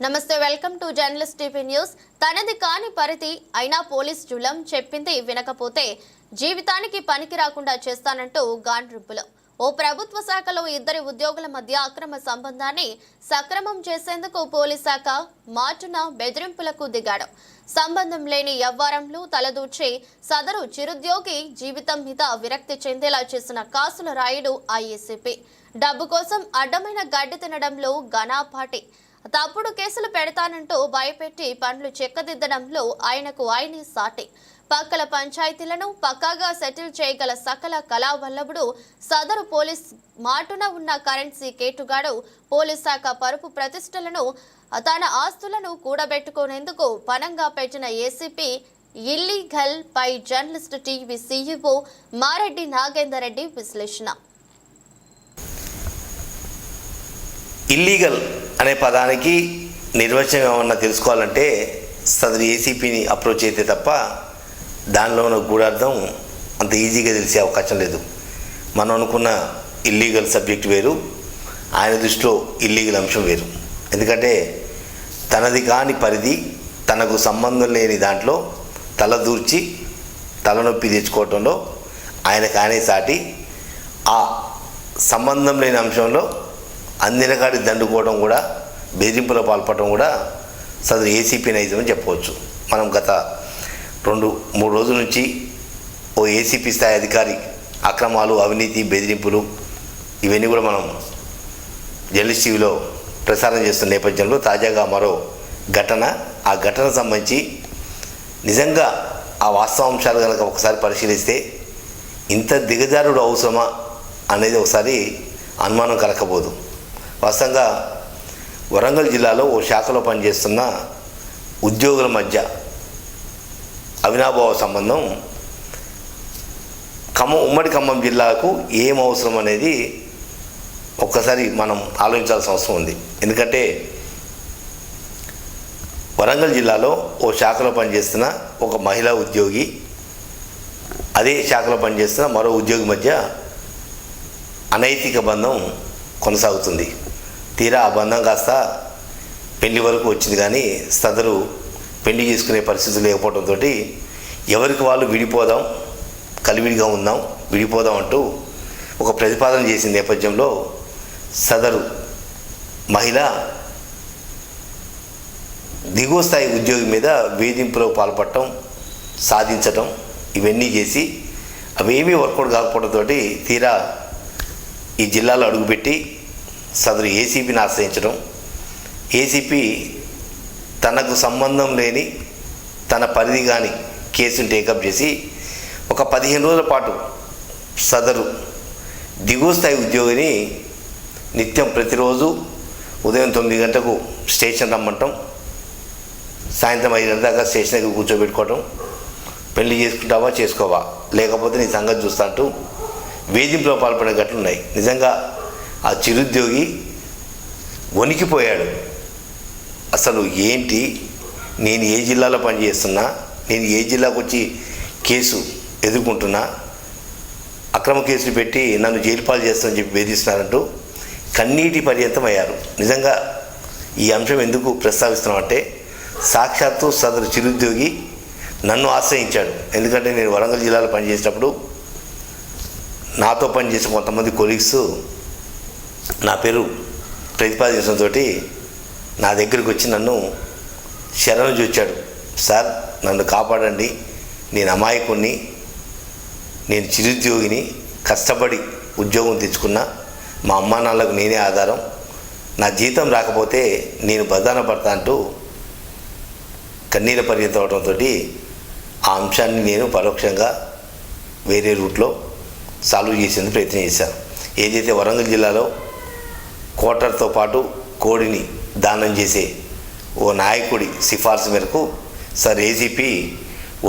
నమస్తే, welcome to journalist TV news. తనది కాని పరిధి అయినా పోలీస్ జులం చెప్పింది వినకపోతే జీవితానికి పనికి రాకుండా చేస్తానంటూ గాండ్రింపులు. ఓ ప్రభుత్వ శాఖలో ఇద్దరి ఉద్యోగుల మధ్య అక్రమ సంబంధాన్ని సక్రమం చేసేందుకు పోలీస్ శాఖ మాటున బెదిరింపులకు దిగాడు. సంబంధం లేని వ్యవహారంలో తలదూర్చి సదరు చిరుద్యోగి జీవితం మీద విరక్తి చెందేలా చేసిన కాసుల రాయుడు ఐఏసీపీ. డబ్బు కోసం అడ్డమైన గడ్డి తినడంలో ఘనాపాటి. తప్పుడు కేసులు పెడతానంటూ భయపెట్టి పనులు చెక్కదిద్దడంలో ఆయనే సాటి. పక్కల పంచాయతీలను పక్కాగా సెటిల్ చేయగల సకల కళావల్లభుడు సదరు పోలీస్ మాటున ఉన్న కరెన్సీ కేటుగాడు. పోలీస్ శాఖ పరుపు ప్రతిష్టలను తన ఆస్తులను కూడబెట్టుకునేందుకు పనంగా పెట్టిన ఏసీపీ ఇల్లీగల్ పై journalist TV CEO Mareddy Nagender Reddy విశ్లేషణ. ఇల్లీగల్ అనే పదానికి నిర్వచనం ఏమన్నా తెలుసుకోవాలంటే సదరు ఏసీపీని అప్రోచ్ అయితే తప్ప దానిలో ఉన్న గూఢార్థం అంత ఈజీగా తెలిసే అవకాశం లేదు. మనం అనుకున్న ఇల్లీగల్ సబ్జెక్ట్ వేరు, ఆయన దృష్టిలో ఇల్లీగల్ అంశం వేరు. ఎందుకంటే తనది కాని పరిధి, తనకు సంబంధం లేని దాంట్లో తలదూర్చి తలనొప్పి తెచ్చుకోవటంలో ఆయనే సాటి. ఆ సంబంధం లేని అంశంలో అందినకాడి దండుకోవడం కూడా, బెదిరింపులో పాల్పడటం కూడా సదరు ఏసీపీ నైజమని చెప్పవచ్చు. మనం గత 2-3 రోజుల నుంచి ఓ ఏసీపీ స్థాయి అధికారి అక్రమాలు, అవినీతి, బెదిరింపులు ఇవన్నీ కూడా మనం జర్నలిస్ట్ టీవీలో ప్రసారం చేస్తున్న నేపథ్యంలో తాజాగా మరో ఘటన, ఆ ఘటనకు సంబంధించి నిజంగా ఆ వాస్తవాంశాలు కనుక ఒకసారి పరిశీలిస్తే ఇంత దిగజారుడు అవసరమా అనేది ఒకసారి అనుమానం కలగబోదు. వాస్తవంగా వరంగల్ జిల్లాలో ఓ శాఖలో పనిచేస్తున్న ఉద్యోగుల మధ్య అవినాభావ సంబంధం ఉమ్మడి ఖమ్మం జిల్లాకు ఏం అవసరం అనేది ఒక్కసారి మనం ఆలోచించాల్సిన అవసరం ఉంది. ఎందుకంటే వరంగల్ జిల్లాలో ఓ శాఖలో పనిచేస్తున్న ఒక మహిళా ఉద్యోగి, అదే శాఖలో పనిచేస్తున్న మరో ఉద్యోగి మధ్య అనైతిక బంధం కొనసాగుతుంది. తీరా ఆ బంధం కాస్త పెళ్లి వరకు వచ్చింది, కానీ సదరు పెళ్లి చేసుకునే పరిస్థితులు లేకపోవడంతో ఎవరికి వాళ్ళు విడిపోదాం, కలివిడిగా ఉందాం, విడిపోదాం అంటూ ఒక ప్రతిపాదన చేసిన నేపథ్యంలో సదరు మహిళ దిగువ స్థాయి ఉద్యోగి మీద వేధింపులో పాల్పడటం, సాధించటం ఇవన్నీ చేసి అవేమీ వర్కౌట్ కాకపోవడంతో తీరా ఈ జిల్లాలో అడుగుపెట్టి సదరు ఏసీపీని ఆశ్రయించడం. ఏసీపీ తనకు సంబంధం లేని, తన పరిధి కాని కేసును టేకప్ చేసి ఒక 15 రోజుల పాటు సదరు దిగువ స్థాయి ఉద్యోగిని నిత్యం ప్రతిరోజు ఉదయం 9 గంటలకు స్టేషన్ రమ్మంటాం, సాయంత్రం 5 గంటల దాకా స్టేషన్ దగ్గర కూర్చోబెట్టుకోవటం, పెళ్లి చేసుకుంటావా చేసుకోవా, లేకపోతే నీ సంగతి చూస్తా అంటూ వేధింపులో పాల్పడే ఘటనలు ఉన్నాయి. నిజంగా ఆ చిరుద్యోగి వణికిపోయాడు. అసలు ఏంటి, నేను ఏ జిల్లాలో పనిచేస్తున్నా, నేను ఏ జిల్లాకు వచ్చి కేసు ఎదుర్కొంటున్నా, అక్రమ కేసులు పెట్టి నన్ను జైలు పాలు చేస్తానని చెప్పి వేధిస్తున్నారంటూ కన్నీటి పర్యంతం అయ్యారు. నిజంగా ఈ అంశం ఎందుకు ప్రస్తావిస్తున్నామంటే సాక్షాత్తు సదరు చిరుద్యోగి నన్ను ఆశ్రయించాడు. ఎందుకంటే నేను వరంగల్ జిల్లాలో పనిచేసినప్పుడు నాతో పనిచేసే కొంతమంది కొలీగ్స్ నా పేరు ప్రతిపాదించడంతో నా దగ్గరికి వచ్చి నన్ను శరణు చూచాడు. సార్, నన్ను కాపాడండి, నేను అమాయకుణ్ణి, నేను చిరుద్యోగిని, కష్టపడి ఉద్యోగం తెచ్చుకున్నా, మా అమ్మా నాన్నలకు నేనే ఆధారం, నా జీతం రాకపోతే నేను బదాన పడతా అంటూ కన్నీళ్ళ పర్యంతం అవడంతో ఆ అంశాన్ని నేను పరోక్షంగా వేరే రూట్లో సాల్వ్ చేసేందుకు ప్రయత్నం చేశాను. ఏదైతే వరంగల్ జిల్లాలో కోటర్తో పాటు కోడిని దానం చేసే ఓ నాయకుడి సిఫార్సు మేరకు సార్ ఏసీపీ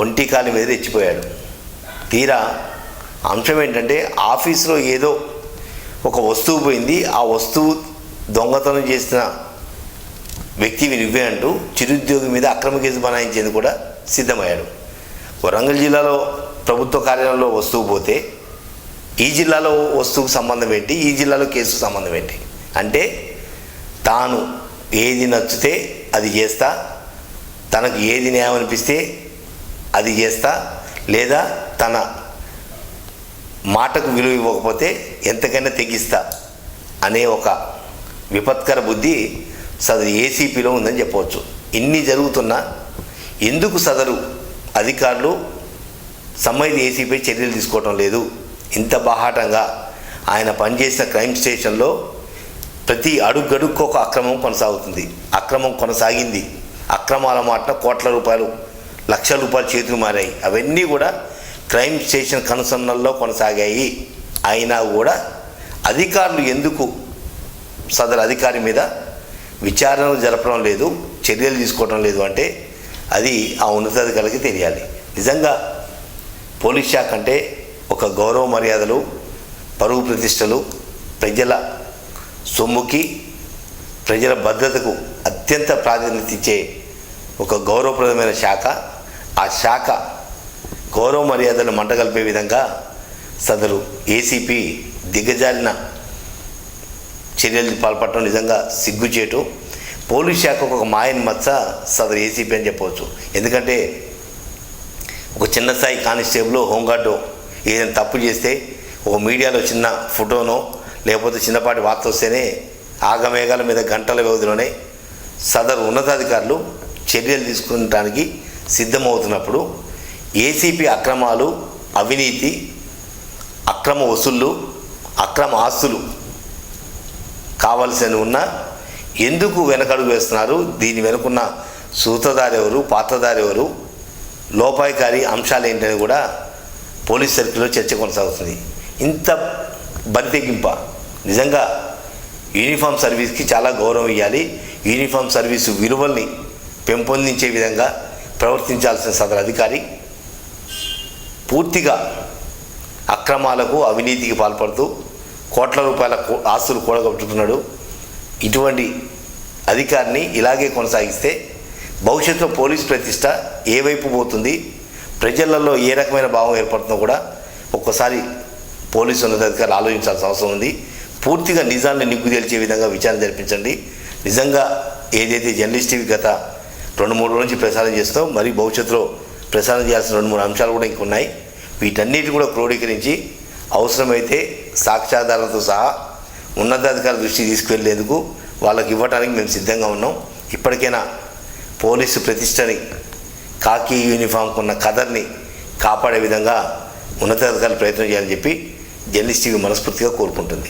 ఒంటి కాలి మీద తెచ్చిపోయాడు. తీరా అంశం ఏంటంటే ఆఫీసులో ఏదో ఒక వస్తువు పోయింది, ఆ వస్తువు దొంగతనం చేసిన వ్యక్తివి నువ్వే అంటూ చిరుద్యోగి మీద అక్రమ కేసు బనాయించేందుకు కూడా సిద్ధమయ్యాడు. వరంగల్ జిల్లాలో ప్రభుత్వ కార్యాలయంలో వస్తువు పోతే ఈ జిల్లాలో వస్తువుకు సంబంధం ఏంటి, ఈ జిల్లాలో కేసుకు సంబంధం ఏంటి అంటే తాను ఏది నచ్చితే అది చేస్తా, తనకు ఏది న్యాయం అనిపిస్తే అది చేస్తా, లేదా తన మాటకు విలువ ఇవ్వకపోతే ఎంతకైనా తెగిస్తా అనే ఒక విపత్కర బుద్ధి సదరు ఏసీపీలో ఉందని చెప్పవచ్చు. ఇన్ని జరుగుతున్నా ఎందుకు సదరు అధికారులు సంబంధిత ఏసీపై చర్యలు తీసుకోవటం లేదు? ఇంత బాహాటంగా ఆయన పనిచేసిన క్రైమ్ స్టేషన్లో ప్రతి అడుగడుక్కు ఒక అక్రమం కొనసాగుతుంది. అక్రమం కొనసాగింది. అక్రమాల మాట కోట్ల రూపాయలు, లక్షల రూపాయలు చేతులు మారాయి. అవన్నీ కూడా క్రైమ్ స్టేషన్ కనుసన్నల్లో కొనసాగాయి. అయినా కూడా అధికారులు ఎందుకు సదరు అధికారి మీద విచారణలు జరపడం లేదు, చర్యలు తీసుకోవడం లేదు అంటే అది ఆ ఉన్నతాధికారులకి తెలియాలి. నిజంగా పోలీస్ శాఖ అంటే ఒక గౌరవ మర్యాదలు, పరువు ప్రతిష్టలు, ప్రజల సొమ్ముకి, ప్రజల భద్రతకు అత్యంత ప్రాధాన్యత ఇచ్చే ఒక గౌరవప్రదమైన శాఖ. ఆ శాఖ గౌరవ మర్యాదలు మంటగలిపే విధంగా సదరు ఏసీపీ దిగజారిన చర్యలు పాల్పడటం నిజంగా సిగ్గుచేటు. పోలీస్ శాఖకు ఒక మాయని మచ్చ సదరు ఏసీపీ అని చెప్పవచ్చు. ఎందుకంటే ఒక చిన్న స్థాయి కానిస్టేబుల్, హోంగార్డు ఏదైనా తప్పు చేస్తే ఒక మీడియాలో చిన్న ఫోటోనో లేకపోతే చిన్నపాటి వార్త వస్తేనే ఆగమేఘాల మీద గంటల వ్యవధిలోనే సదరు ఉన్నతాధికారులు చర్యలు తీసుకునడానికి సిద్ధమవుతున్నప్పుడు ఏసీపీ అక్రమాలు, అవినీతి, అక్రమ వసూళ్ళు, అక్రమ ఆస్తులు కావాల్సిన ఉన్నా ఎందుకు వెనకడుగు వేస్తున్నారు? దీని వెనుకున్న సూత్రధారి ఎవరు, పాత్రధారి ఎవరు, లోపాయికారి అంశాలు ఏంటని కూడా పోలీస్ సర్కిల్లో చర్చ కొనసాగుతుంది. ఇంత బరితెగింప. నిజంగా యూనిఫామ్ సర్వీస్కి చాలా గౌరవం ఇవ్వాలి. యూనిఫామ్ సర్వీసు విలువల్ని పెంపొందించే విధంగా ప్రవర్తించాల్సిన సదరు అధికారి పూర్తిగా అక్రమాలకు, అవినీతికి పాల్పడుతూ కోట్ల రూపాయల ఆస్తులు కూడగట్టుతున్నాడు. ఇటువంటి అధికారిని ఇలాగే కొనసాగిస్తే భవిష్యత్తులో పోలీస్ ప్రతిష్ట ఏ వైపు పోతుంది, ప్రజలలో ఏ రకమైన భావం ఏర్పడుతుందో కూడా ఒక్కసారి పోలీసు ఉన్నతాధికారులు ఆలోచించాల్సిన అవసరం ఉంది. పూర్తిగా నిజాన్ని నిగ్గు తేల్చే విధంగా విచారణ జరిపించండి. నిజంగా ఏదైతే జర్నలిస్ట్ టీవీ గత 2-3 రోజుల నుంచి ప్రసారం చేస్తాం, మరి భవిష్యత్తులో ప్రసారం చేయాల్సిన 2-3 అంశాలు కూడా ఇంకున్నాయి. వీటన్నిటి కూడా క్రోడీకరించి అవసరమైతే సాక్ష్యాధారాలతో సహా ఉన్నతాధికారుల దృష్టికి తీసుకువెళ్ళేందుకు వాళ్ళకి ఇవ్వడానికి మేము సిద్ధంగా ఉన్నాం. ఇప్పటికైనా పోలీసు ప్రతిష్టని, కాకి యూనిఫామ్కు ఉన్న కదర్ని కాపాడే విధంగా ఉన్నతాధికారులు ప్రయత్నం చేయాలని చెప్పి జర్నలిస్ట్ టీవీ మనస్ఫూర్తిగా కోరుకుంటుంది.